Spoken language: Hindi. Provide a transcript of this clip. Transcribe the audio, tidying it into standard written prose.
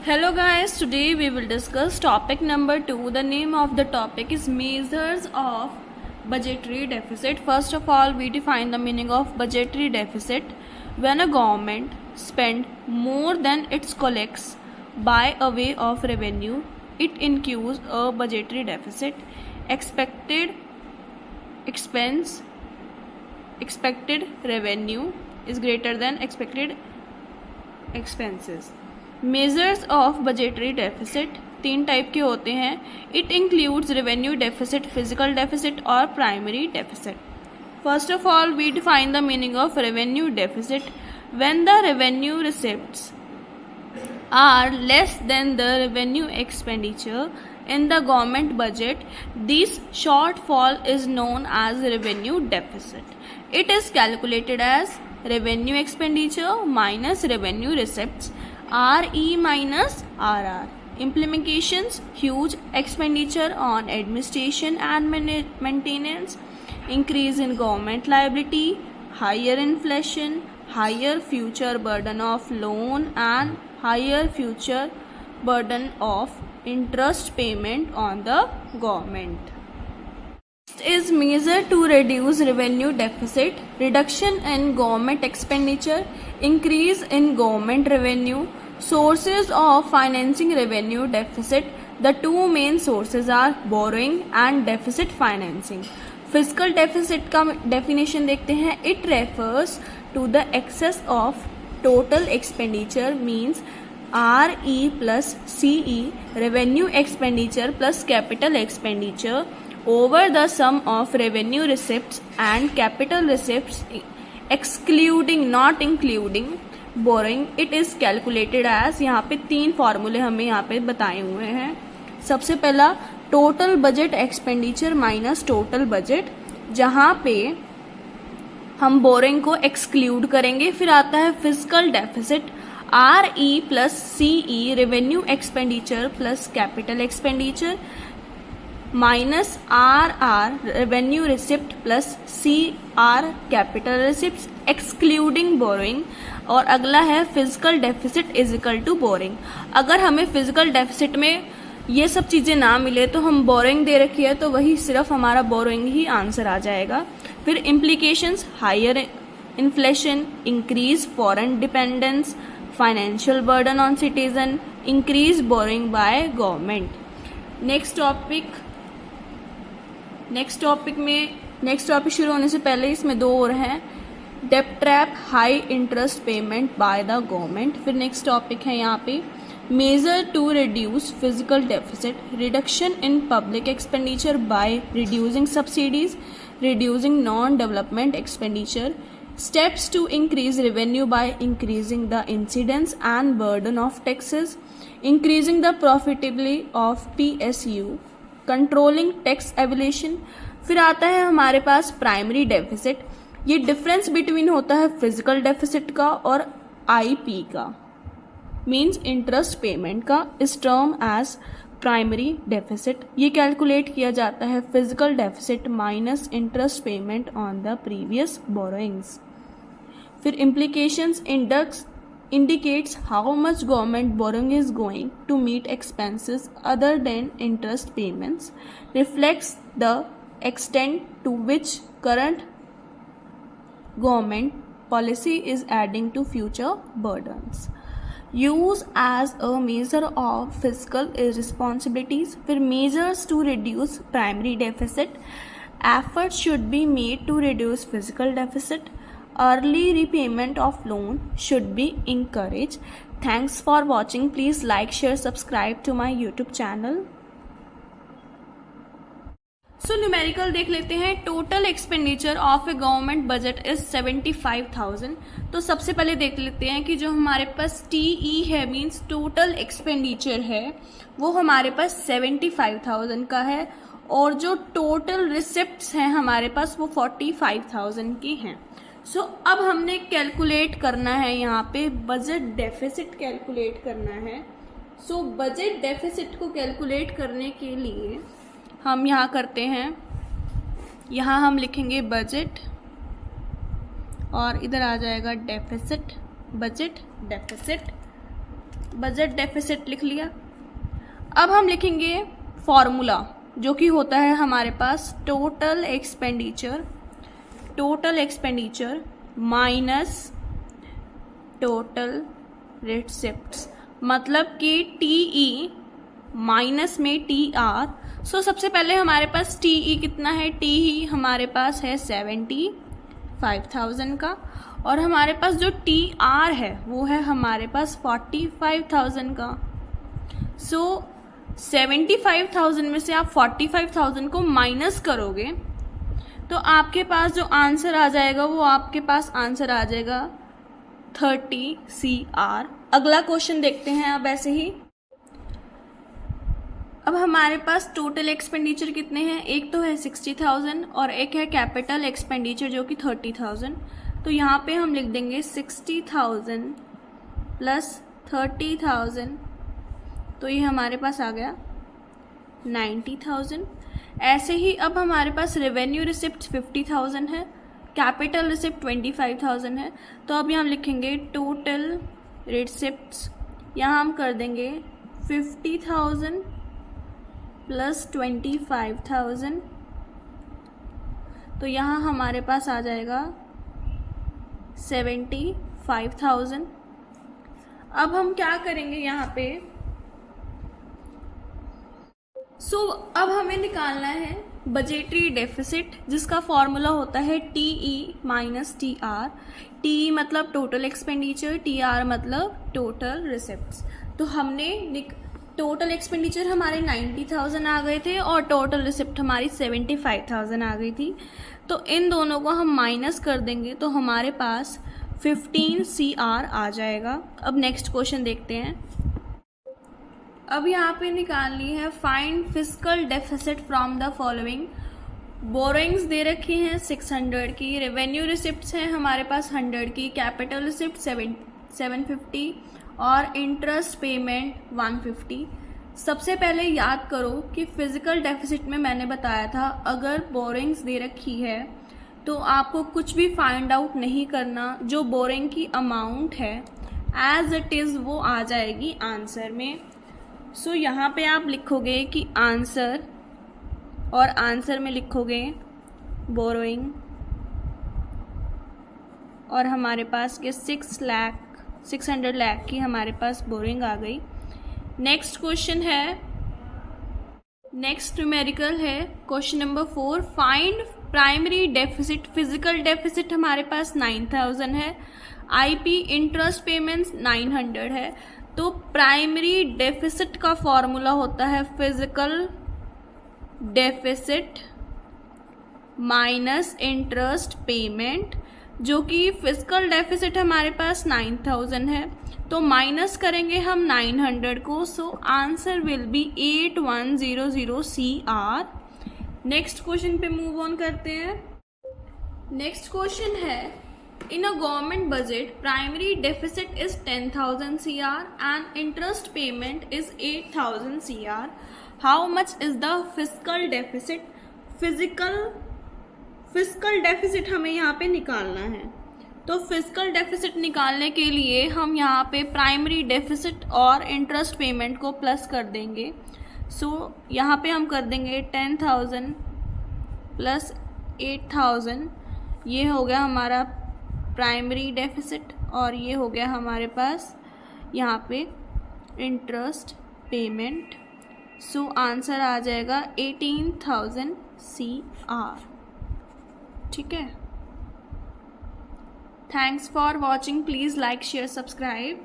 Hello guys, today we will discuss topic number 2. The name of the topic is measures of budgetary deficit. First of all, we define the meaning of budgetary deficit. When a government spends more than it collects by a way of revenue, it incurs a budgetary deficit. Expected revenue is greater than expected expenses. Measures of budgetary deficit 3 type के होते हैं. It includes revenue deficit, physical deficit और primary deficit. First of all we define the meaning of revenue deficit. When the revenue receipts are less than the revenue expenditure in the government budget, this shortfall is known as revenue deficit. It is calculated as revenue expenditure minus revenue receipts, RE minus RR. Implications: huge expenditure on administration and maintenance, increase in government liability, higher inflation, higher future burden of loan and higher future burden of interest payment on the government. Next is measure to reduce revenue deficit. Reduction in government expenditure, increase in government revenue. Sources of financing revenue deficit. The two main sources are borrowing and deficit financing. Fiscal deficit का definition देखते हैं. It refers to the excess of total expenditure, means RE plus CE, revenue expenditure plus capital expenditure, over the sum of revenue receipts and capital receipts, excluding not including borrowing. It is calculated as, यहाँ पे 3 फॉर्मूले हमें यहाँ पे बताए हुए हैं. सबसे पहला total budget expenditure minus total budget, जहाँ पे हम बोरिंग को एक्सक्लूड करेंगे. फिर आता है physical deficit, RE plus CE, revenue expenditure plus capital expenditure, minus RR, revenue receipt plus CR, capital receipt, excluding boring. और अगला है physical deficit is equal to boring. अगर हमें फिजिकल डेफिसिट में ये सब चीज़ें ना मिले तो हम बोरिंग दे रखी है तो वही सिर्फ हमारा बोरिंग ही आंसर आ जाएगा. फिर implications: higher inflation, increase foreign dependence, financial burden on citizen, increase borrowing by government. Next topic शुरू होने से पहले इसमें 2 और हैं. डेप्ट trap, high interest payment by the government. फिर नेक्स्ट टॉपिक है यहाँ पे measure to reduce physical deficit, reduction in public expenditure by reducing subsidies, reducing non development expenditure. Steps to increase revenue by increasing the incidence and burden of taxes, increasing the profitability of PSU, controlling tax evasion. फिर आता है हमारे पास प्राइमरी डेफिसिट. ये डिफरेंस बिटवीन होता है फिजिकल डेफिसिट का और IP का, मीन्स इंटरेस्ट पेमेंट का, इस टर्म एज प्राइमरी डेफिसिट. ये कैलकुलेट किया जाता है physical deficit minus interest payment on the previous borrowings. फिर implications: indicates how much government borrowing is going to meet expenses other than interest payments, reflects the extent to which current government policy is adding to future burdens. Use as a measure of fiscal irresponsibilities. फिर measures to reduce primary deficit. Efforts should be made to reduce physical deficit. Early repayment of loan should be encouraged. Thanks for watching. Please like, share, subscribe to my YouTube channel. So numerical देख लेते हैं. Total expenditure of A government budget is 75,000. तो सबसे पहले देख लेते हैं कि जो हमारे पास TE है, मीन्स टोटल एक्सपेंडिचर है, वो हमारे पास 75,000 का है. और जो टोटल रिसिप्ट्स हैं हमारे पास वो 45,000 की हैं. सो अब हमने कैलकुलेट करना है, यहाँ पे बजट डेफिसिट कैलकुलेट करना है. सो बजट डेफिसिट को कैलकुलेट करने के लिए हम यहाँ करते हैं, यहाँ हम लिखेंगे बजट और इधर आ जाएगा deficit, budget deficit. Budget deficit लिख लिया। अब हम लिखेंगे फॉर्मूला जो कि होता है हमारे पास total expenditure minus total receipts, मतलब कि TE माइनस में TR। सो सबसे पहले हमारे पास TE कितना है, TE हमारे पास है 75,000 का, और हमारे पास जो TR है वो है हमारे पास 45,000 का। सो 75,000 में से आप 45,000 को माइनस करोगे तो आपके पास जो आंसर आ जाएगा वो आपके पास आंसर आ जाएगा 30 CR। अगला क्वेश्चन देखते हैं अब ऐसे ही। अब हमारे पास टोटल एक्सपेंडिचर कितने हैं, एक तो है 60,000 और एक है कैपिटल एक्सपेंडिचर जो कि 30,000। तो यहाँ पे हम लिख देंगे 60,000 प्लस 30,000, तो ये हमारे पास आ गया 90,000। ऐसे ही अब हमारे पास रेवेन्यू रिसिप्ट 50,000 है, कैपिटल रिसिप्ट 25,000 है। तो अब यहाँ लिखेंगे टोटल रिसिप्ट्स, यहाँ हम कर देंगे 50,000 प्लस 25,000, तो यहाँ हमारे पास आ जाएगा 75,000। अब हम क्या करेंगे यहाँ पे, अब हमें निकालना है बजटरी डेफिसिट जिसका फॉर्मूला होता है TE माइनस TR। TE मतलब टोटल एक्सपेंडिचर, TR मतलब टोटल रिसिप्ट्स। तो हमने टोटल एक्सपेंडिचर हमारे 90,000 आ गए थे और टोटल रिसिप्ट हमारी 75,000 आ गई थी। तो इन दोनों को हम माइनस कर देंगे तो हमारे पास 15 CR आ जाएगा। अब नेक्स्ट क्वेश्चन देखते हैं। अब यहाँ पे निकालनी है find fiscal deficit from the following. Borrowings दे रखी हैं 600 की, रेवेन्यू रिसिप्ट्स हैं हमारे पास 100 की, कैपिटल रिसिप्ट 750 और इंटरेस्ट पेमेंट 150। सबसे पहले याद करो कि फिजिकल डेफिसिट में मैंने बताया था अगर बोरोइंग्स दे रखी है तो आपको कुछ भी फाइंड आउट नहीं करना, जो बोरिंग की अमाउंट है एज इट इज़ वो आ जाएगी आंसर में। सो यहाँ पे आप लिखोगे कि आंसर, और आंसर में लिखोगे बोरोइंग, और हमारे पास ये 600 लाख की हमारे पास बोरिंग आ गई। नेक्स्ट क्वेश्चन है, नेक्स्ट न्यूमेरिकल है question number 4। Find primary deficit. Physical deficit हमारे पास 9,000 है, IP इंटरेस्ट पेमेंट्स 900 है। तो प्राइमरी डेफिसिट का फॉर्मूला होता है physical deficit minus interest payment, जो कि फिजिकल डेफिसिट हमारे पास 9,000 है। तो माइनस करेंगे हम 900 को, so answer will be 8100 CR। Next question पे मूव ऑन करते हैं। नेक्स्ट क्वेश्चन है, in a government budget primary deficit is 10,000 CR and interest payment is 8,000 CR. How much is the fiscal deficit? Physical deficit हमें यहाँ पे निकालना है। तो फिजिकल डेफिसिट निकालने के लिए हम यहाँ पे प्राइमरी डेफिसिट और इंटरेस्ट पेमेंट को प्लस कर देंगे। सो यहाँ पे हम कर देंगे 10,000 प्लस 8,000, ये हो गया हमारा प्राइमरी डेफिसिट, और ये हो गया हमारे पास यहाँ पे इंटरेस्ट पेमेंट। सो आंसर आ जाएगा 18,000 CR। ठीक है, thanks for watching, please like share subscribe.